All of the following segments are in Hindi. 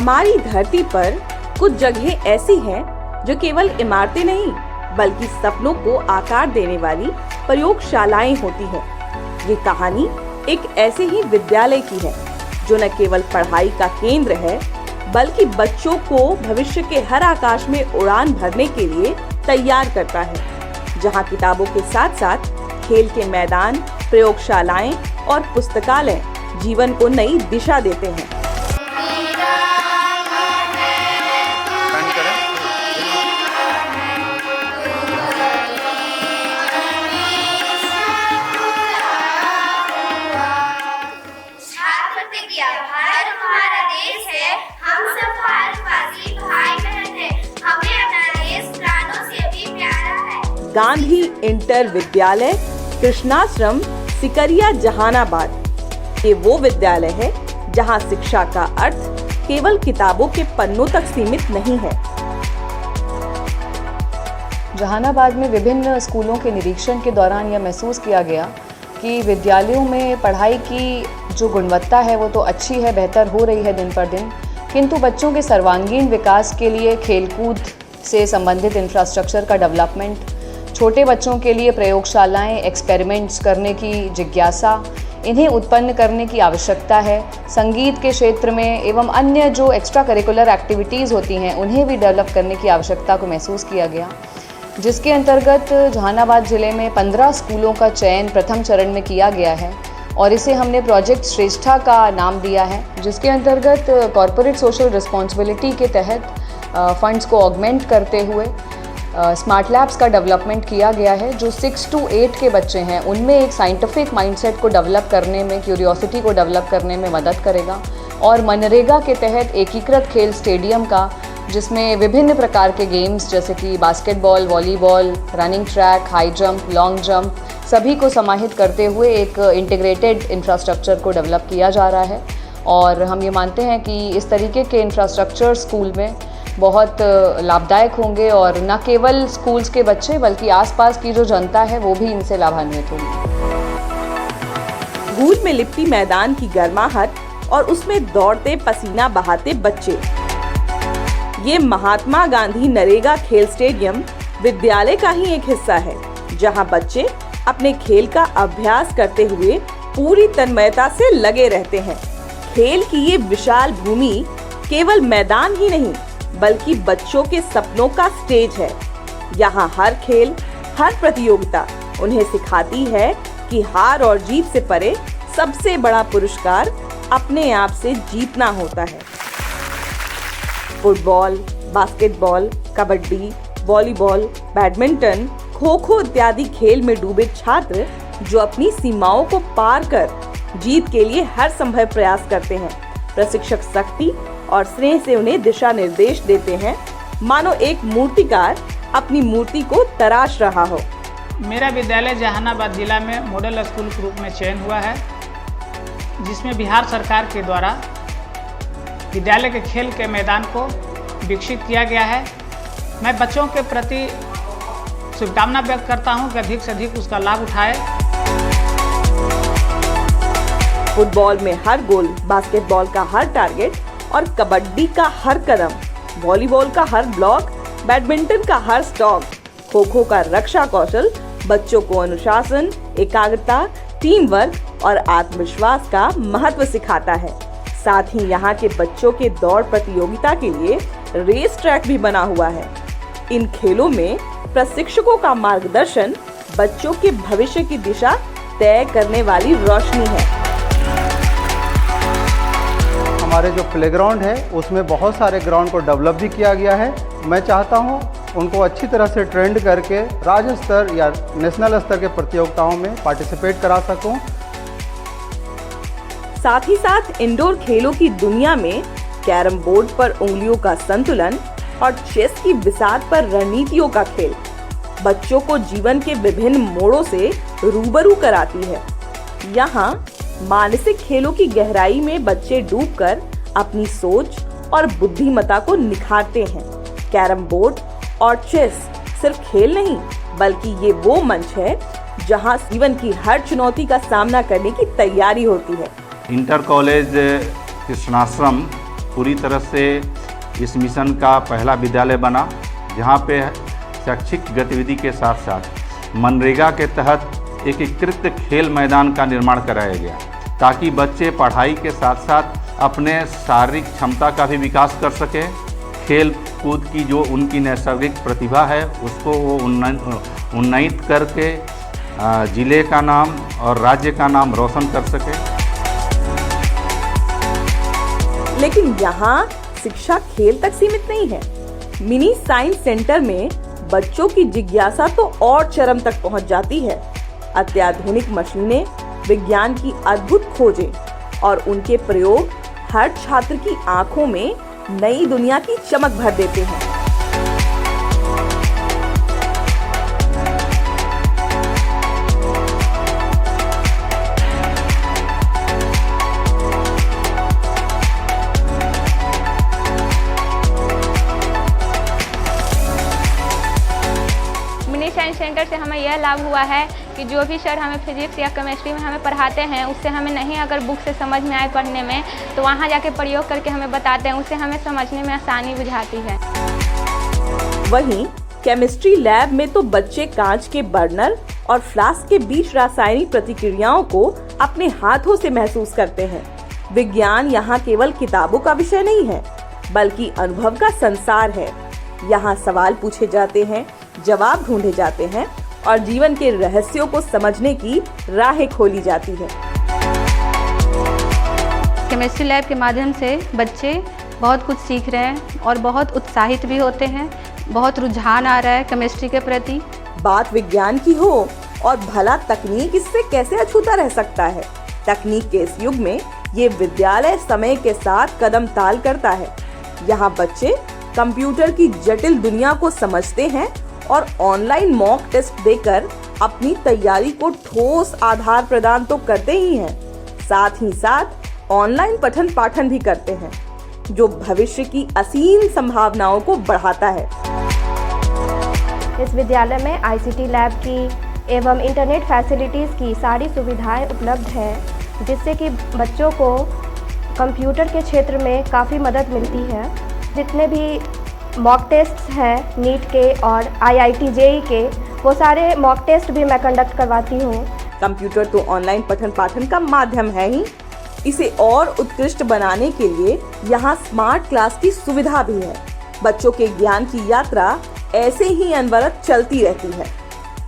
हमारी धरती पर कुछ जगहें ऐसी हैं जो केवल इमारतें नहीं बल्कि सपनों को आकार देने वाली प्रयोगशालाएं होती हैं। ये कहानी एक ऐसे ही विद्यालय की है जो न केवल पढ़ाई का केंद्र है बल्कि बच्चों को भविष्य के हर आकाश में उड़ान भरने के लिए तैयार करता है, जहां किताबों के साथ साथ खेल के मैदान, प्रयोगशालाएं और पुस्तकालय जीवन को नई दिशा देते हैं। गांधी इंटर विद्यालय कृष्णाश्रम सिकरिया जहानाबाद ये वो विद्यालय है जहां शिक्षा का अर्थ केवल किताबों के पन्नों तक सीमित नहीं है। जहानाबाद में विभिन्न स्कूलों के निरीक्षण के दौरान यह महसूस किया गया कि विद्यालयों में पढ़ाई की जो गुणवत्ता है वो तो अच्छी है, बेहतर हो रही है दिन पर दिन, किंतु बच्चों के सर्वांगीण विकास के लिए खेलकूद से संबंधित इंफ्रास्ट्रक्चर का डेवलपमेंट, छोटे बच्चों के लिए प्रयोगशालाएं, एक्सपेरिमेंट्स करने की जिज्ञासा, इन्हें उत्पन्न करने की आवश्यकता है। संगीत के क्षेत्र में एवं अन्य जो एक्स्ट्रा करिकुलर एक्टिविटीज़ होती हैं उन्हें भी डेवलप करने की आवश्यकता को महसूस किया गया, जिसके अंतर्गत जहानाबाद ज़िले में 15 स्कूलों का चयन प्रथम चरण में किया गया है और इसे हमने प्रोजेक्ट श्रेष्ठा का नाम दिया है, जिसके अंतर्गत कॉरपोरेट सोशल रिस्पॉन्सिबिलिटी के तहत फंड्स को ऑगमेंट करते हुए स्मार्ट लैब्स का डेवलपमेंट किया गया है, जो 6 to 8 के बच्चे हैं उनमें एक साइंटिफिक माइंडसेट को डेवलप करने में, क्यूरियोसिटी को डेवलप करने में मदद करेगा। और मनरेगा के तहत एकीकृत खेल स्टेडियम का, जिसमें विभिन्न प्रकार के गेम्स जैसे कि basketball, volleyball, running track, high jump, long jump सभी को समाहित करते हुए एक इंटीग्रेटेड इंफ्रास्ट्रक्चर को डेवलप किया जा रहा है। और हम ये मानते हैं कि इस तरीके के इंफ्रास्ट्रक्चर स्कूल में बहुत लाभदायक होंगे और न केवल स्कूल्स के बच्चे बल्कि आसपास की जो जनता है वो भी इनसे लाभान्वित होगी। धूल में लिपटी मैदान की गर्माहट और उसमें दौड़ते पसीना बहाते बच्चे, ये महात्मा गांधी नरेगा खेल स्टेडियम विद्यालय का ही एक हिस्सा है, जहां बच्चे अपने खेल का अभ्यास करते हुए पूरी तन्मयता से लगे रहते हैं। खेल की ये विशाल भूमि केवल मैदान ही नहीं बल्कि बच्चों के सपनों का स्टेज है। यहाँ हर खेल, हर प्रतियोगिता उन्हें सिखाती है कि हार और जीत से परे सबसे बड़ा पुरस्कार अपने आप से जीतना होता है। Football, basketball, kabaddi, volleyball, badminton, kho-kho इत्यादि खेल में डूबे छात्र जो अपनी सीमाओं को पार कर जीत के लिए हर संभव प्रयास करते हैं। प्रशिक्षक सख्ती और स्नेह से उन्हें दिशा निर्देश देते हैं, मानो एक मूर्तिकार अपनी मूर्ति को तराश रहा हो। मेरा विद्यालय जहानाबाद जिला में मॉडल स्कूल के रूप में चयन हुआ है, जिसमें बिहार सरकार के द्वारा विद्यालय के खेल के मैदान को विकसित किया गया है। मैं बच्चों के प्रति शुभकामना व्यक्त करता हूं कि अधिक से अधिक उसका लाभ उठाए। फुटबॉल में हर गोल, बास्केटबॉल का हर टारगेट और कबड्डी का हर कदम, वॉलीबॉल का हर ब्लॉक, बैडमिंटन का हर स्टॉक, खो-खो का रक्षा कौशल बच्चों को अनुशासन, एकाग्रता, टीम वर्क और आत्मविश्वास का महत्व सिखाता है। साथ ही यहाँ के बच्चों के दौड़ प्रतियोगिता के लिए रेस ट्रैक भी बना हुआ है। इन खेलों में प्रशिक्षकों का मार्गदर्शन बच्चों के भविष्य की दिशा तय करने वाली रोशनी है। हमारे जो प्लेग्राउंड है उसमें बहुत सारे ग्राउंड को डेवलप भी किया गया है। मैं चाहता हूं उनको अच्छी तरह से ट्रेंड करके राज्य स्तर या नेशनल स्तर के प्रतियोगिताओं में पार्टिसिपेट करा सकूं। साथ ही साथ इंडोर खेलों की दुनिया में कैरम बोर्ड पर उंगलियों का संतुलन और चेस की बिसात पर रणनीतियों का खेल बच्चों को जीवन के विभिन्न मोड़ों से रूबरू कराती है। यहाँ मानसिक खेलों की गहराई में बच्चे डूबकर अपनी सोच और बुद्धिमत्ता को निखारते हैं। कैरम बोर्ड और चेस सिर्फ खेल नहीं बल्कि ये वो मंच है जहां जीवन की हर चुनौती का सामना करने की तैयारी होती है। इंटर कॉलेज कृष्णाश्रम पूरी तरह से इस मिशन का पहला विद्यालय बना, जहाँ पे शैक्षिक गतिविधि के साथ साथ मनरेगा के तहत एकीकृत खेल मैदान का निर्माण कराया गया, ताकि बच्चे पढ़ाई के साथ साथ अपने शारीरिक क्षमता का भी विकास कर सकें। खेल कूद की जो उनकी नैसर्गिक प्रतिभा है उसको वो उन्नत करके ज़िले का नाम और राज्य का नाम रोशन कर सके। लेकिन यहाँ शिक्षा खेल तक सीमित नहीं है। मिनी साइंस सेंटर में बच्चों की जिज्ञासा तो और चरम तक पहुँच जाती है। अत्याधुनिक मशीनें, विज्ञान की अद्भुत खोजें और उनके प्रयोग हर छात्र की आंखों में नई दुनिया की चमक भर देते हैं। मिनी साइंस सेंटर से हमें यह लाभ हुआ है कि जो भी सर हमें फिजिक्स या केमिस्ट्री में हमें पढ़ाते हैं, उससे हमें नहीं अगर बुक से समझ में आए पढ़ने में, तो वहाँ जाके प्रयोग करके हमें बताते हैं, उससे हमें समझने में आसानी बुझाती है। वहीं केमिस्ट्री लैब में तो बच्चे कांच के बर्नर और फ्लास्क के बीच रासायनिक प्रतिक्रियाओं को अपने हाथों से महसूस करते हैं। विज्ञान यहाँ केवल किताबों का विषय नहीं है, बल्कि अनुभव का संसार है। यहाँ सवाल पूछे जाते हैं, जवाब ढूंढे जाते हैं और जीवन के रहस्यों को समझने की राहें खोली जाती है। केमिस्ट्री लैब के माध्यम से बच्चे बहुत कुछ सीख रहे हैं और बहुत उत्साहित भी होते हैं। बहुत रुझान आ रहा है केमिस्ट्री के प्रति। बात विज्ञान की हो और भला तकनीक इससे कैसे अछूता रह सकता है। तकनीक के इस युग में ये विद्यालय समय के साथ कदम ताल करता है। यहाँ बच्चे कंप्यूटर की जटिल दुनिया को समझते हैं और ऑनलाइन मॉक टेस्ट देकर अपनी तैयारी को ठोस आधार प्रदान तो करते ही हैं, साथ ही साथ ऑनलाइन पठन पाठन भी करते हैं, जो भविष्य की असीम संभावनाओं को बढ़ाता है। इस विद्यालय में आईसीटी लैब की एवं इंटरनेट फैसिलिटीज़ की सारी सुविधाएं उपलब्ध है, जिससे कि बच्चों को कंप्यूटर के क्षेत्र में काफ़ी मदद मिलती है। जितने भी मॉक टेस्ट हैं नीट के और आईआईटी जेईई के, वो सारे मॉक टेस्ट भी मैं कंडक्ट करवाती हूँ। कंप्यूटर तो ऑनलाइन पठन पाठन का माध्यम है ही, इसे और उत्कृष्ट बनाने के लिए यहाँ स्मार्ट क्लास की सुविधा भी है। बच्चों के ज्ञान की यात्रा ऐसे ही अनवरत चलती रहती है।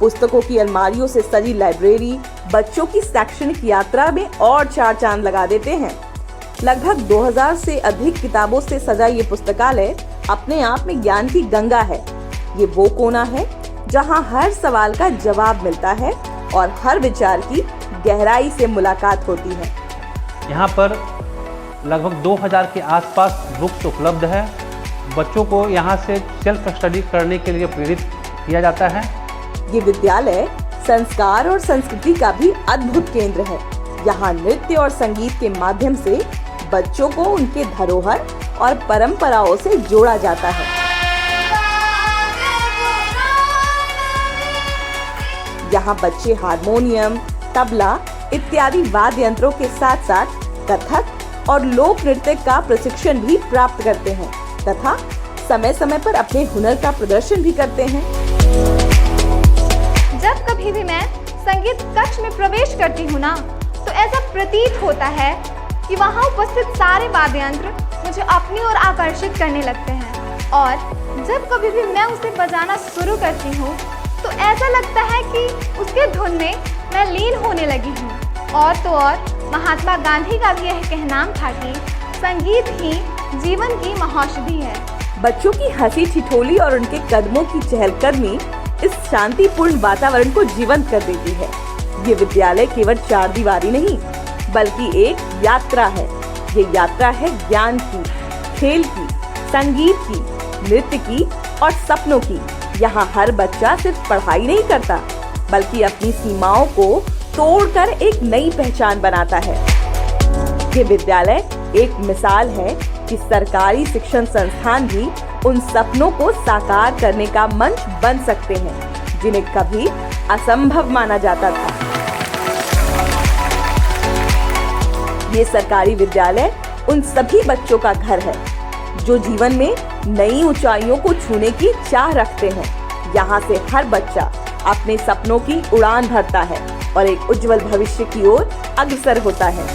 पुस्तकों की अलमारियों से सजी लाइब्रेरी बच्चों की शैक्षणिक यात्रा में और चार चांद लगा देते हैं। लगभग 2000 से अधिक किताबों से सजा ये पुस्तकालय अपने आप में ज्ञान की गंगा है। ये वो कोना है जहाँ हर सवाल का जवाब मिलता है और हर विचार की गहराई से मुलाकात होती है। यहाँ पर लगभग 2000 के आसपास बुक्स उपलब्ध है। बच्चों को यहाँ से सेल्फ स्टडी करने के लिए प्रेरित किया जाता है। ये विद्यालय संस्कार और संस्कृति का भी अद्भुत केंद्र है। यहाँ नृत्य और संगीत के माध्यम से बच्चों को उनके धरोहर और परंपराओं से जोड़ा जाता है। यहाँ बच्चे हारमोनियम, तबला इत्यादि वाद्य यंत्रों के साथ साथ कथक और लोक नृत्य का प्रशिक्षण भी प्राप्त करते हैं तथा समय समय पर अपने हुनर का प्रदर्शन भी करते हैं। जब कभी भी मैं संगीत कक्ष में प्रवेश करती हूँ ना, तो ऐसा प्रतीत होता है कि वहाँ उपस्थित सारे वाद्य यंत्र मुझे अपनी ओर आकर्षित करने लगते हैं और जब कभी भी मैं उसे बजाना शुरू करती हूँ तो ऐसा लगता है कि उसके धुन में मैं लीन होने लगी हूँ। और तो और महात्मा गांधी का भी यह कहना था कि संगीत ही जीवन की महौषधि है। बच्चों की हंसी ठिठोली और उनके कदमों की चहलकदमी इस शांतिपूर्ण वातावरण को जीवंत कर देती है। ये विद्यालय केवल चार दीवारी नहीं, बल्कि एक यात्रा है। ये यात्रा है ज्ञान की, खेल की, संगीत की, नृत्य की और सपनों की। यहाँ हर बच्चा सिर्फ पढ़ाई नहीं करता, बल्कि अपनी सीमाओं को तोड़कर एक नई पहचान बनाता है। ये विद्यालय एक मिसाल है कि सरकारी शिक्षण संस्थान भी उन सपनों को साकार करने का मंच बन सकते हैं, जिन्हें कभी असंभव माना जाता था। ये सरकारी विद्यालय उन सभी बच्चों का घर है जो जीवन में नई ऊंचाइयों को छूने की चाह रखते हैं। यहाँ से हर बच्चा अपने सपनों की उड़ान भरता है और एक उज्जवल भविष्य की ओर अग्रसर होता है।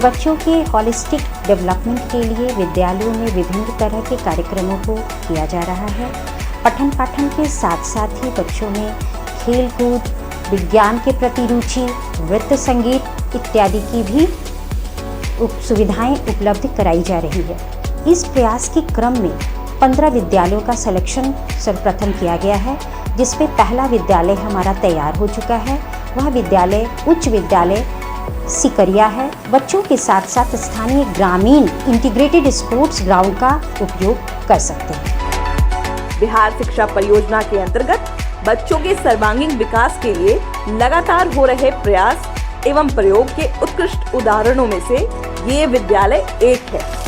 बच्चों के हॉलिस्टिक डेवलपमेंट के लिए विद्यालयों में विभिन्न तरह के कार्यक्रमों को किया जा रहा है। पठन पाठन के साथ साथ ही बच्चों में खेल कूद, विज्ञान के प्रति रुचि, नृत्य संगीत इत्यादि की भी सुविधाएं उपलब्ध कराई जा रही है। इस प्रयास के क्रम में 15 विद्यालयों का सिलेक्शन सर्वप्रथम किया गया है, जिसमें पहला विद्यालय हमारा तैयार हो चुका है। वह विद्यालय उच्च विद्यालय सिकरिया है। बच्चों के साथ साथ स्थानीय ग्रामीण इंटीग्रेटेड स्पोर्ट्स ग्राउंड का उपयोग कर सकते हैं। बिहार शिक्षा परियोजना के अंतर्गत बच्चों के सर्वांगीण विकास के लिए लगातार हो रहे प्रयास एवं प्रयोग के उत्कृष्ट उदाहरणों में से ये विद्यालय एक है।